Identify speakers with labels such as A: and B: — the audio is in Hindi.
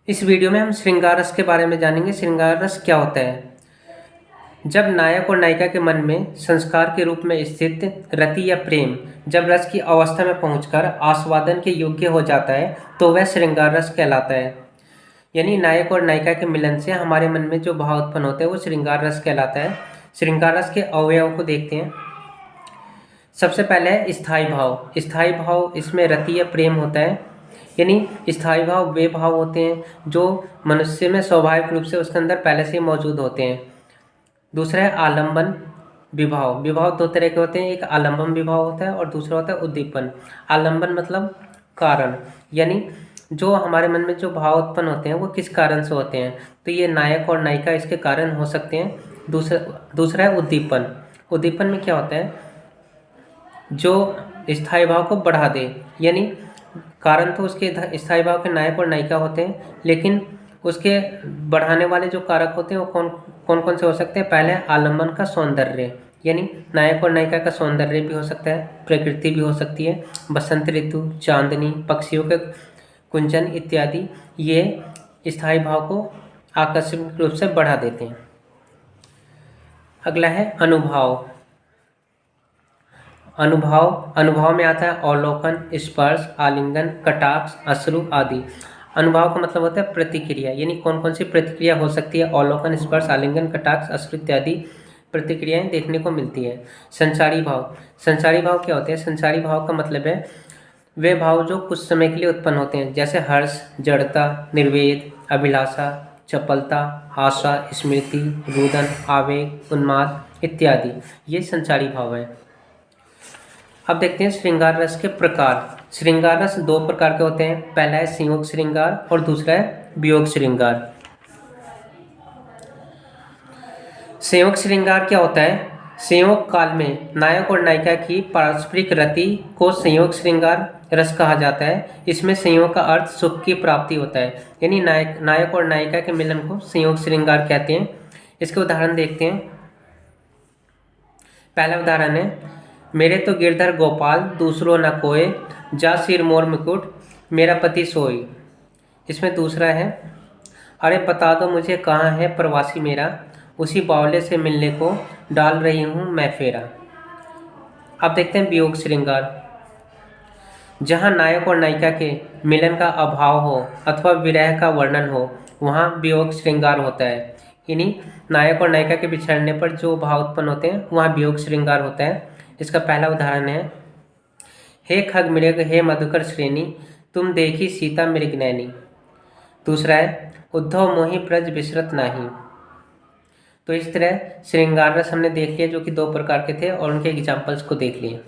A: इस वीडियो में हम श्रृंगार रस के बारे में जानेंगे। श्रृंगार रस क्या होता है? जब नायक और नायिका के मन में संस्कार के रूप में स्थित रति या प्रेम जब रस की अवस्था में पहुंचकर आस्वादन के योग्य हो जाता है तो वह श्रृंगार रस कहलाता है। यानी नायक और नायिका के मिलन से हमारे मन में जो भाव उत्पन्न होते हैं वो श्रृंगार रस कहलाता है। श्रृंगार रस के अवयवों को देखते हैं। सबसे पहले है स्थायी भाव। स्थायी भाव इसमें रति या प्रेम होता है। यानी स्थायी भाव वे भाव होते हैं जो मनुष्य में स्वाभाविक रूप से उसके अंदर पहले से ही मौजूद होते हैं। दूसरा है आलंबन विभाव। विभाव दो तरह के होते हैं, एक आलंबन विभाव होता है और दूसरा होता है उद्दीपन। आलंबन मतलब कारण, यानी जो हमारे मन में जो भाव उत्पन्न होते हैं वो किस कारण से होते हैं, तो ये नायक और नायिका इसके कारण हो सकते हैं। दूसरा है उद्दीपन। उद्दीपन में क्या होता है, जो स्थायी भाव को बढ़ा दे। यानी कारण तो उसके स्थायी भाव के नायक और नायिका होते हैं, लेकिन उसके बढ़ाने वाले जो कारक होते हैं वो कौन कौन से हो सकते हैं। पहले आलंबन का सौंदर्य, यानी नायक और नायिका का सौंदर्य भी हो सकता है, प्रकृति भी हो सकती है, बसंत ऋतु, चांदनी, पक्षियों के कुंजन इत्यादि ये स्थायी भाव को आकस्मिक रूप से बढ़ा देते हैं। अगला है अनुभाव। अनुभाव में आता है अवलोकन, स्पर्श, आलिंगन, कटाक्ष, अश्रु आदि। अनुभाव का मतलब होता है प्रतिक्रिया, यानी कौन कौन सी प्रतिक्रिया हो सकती है। अवलोकन, स्पर्श, आलिंगन, कटाक्ष, अश्रु इत्यादि प्रतिक्रियाएं देखने को मिलती है। संचारी भाव। संचारी भाव क्या होते हैं? संचारी भाव का मतलब है वे भाव जो कुछ समय के लिए उत्पन्न होते हैं, जैसे हर्ष, जड़ता, निर्वेद, अभिलाषा, चपलता, आशा, स्मृति, रुदन, आवेग, उन्माद इत्यादि, ये संचारी भाव है। अब देखते हैं श्रृंगार रस के प्रकार। श्रृंगार रस दो प्रकार के होते हैं, पहला है संयोग श्रृंगार और दूसरा है वियोग श्रृंगार। संयोग श्रृंगार क्या होता है? संयोग काल में नायक और नायिका की पारस्परिक रति को संयोग श्रृंगार रस कहा जाता है। इसमें संयोग का अर्थ सुख की प्राप्ति होता है, यानी नायक और नायिका के मिलन को संयोग श्रृंगार कहते हैं। इसके उदाहरण देखते हैं। पहला उदाहरण है, मेरे तो गिरधर गोपाल दूसरो न कोय, जा सिर मोर मुकुट मेरा पति सोई। इसमें दूसरा है, अरे बता दो मुझे कहाँ है प्रवासी मेरा, उसी बावले से मिलने को डाल रही हूँ मैं फेरा। अब देखते हैं वियोग श्रृंगार। जहाँ नायक और नायिका के मिलन का अभाव हो अथवा विरह का वर्णन हो वहाँ वियोग श्रृंगार होता है। यानी नायक और नायिका के बिछड़ने पर जो भाव उत्पन्न होते हैं वहाँ वियोग श्रृंगार होता है। इसका पहला उदाहरण है, हे खग मृग हे मधुकर श्रेणी, तुम देखी सीता मृगनैनी। दूसरा है, उद्धव मोहि ब्रज बिसरत नाही। तो इस तरह श्रृंगार रस हमने देख लिया जो कि दो प्रकार के थे और उनके एग्जाम्पल्स को देख लिए।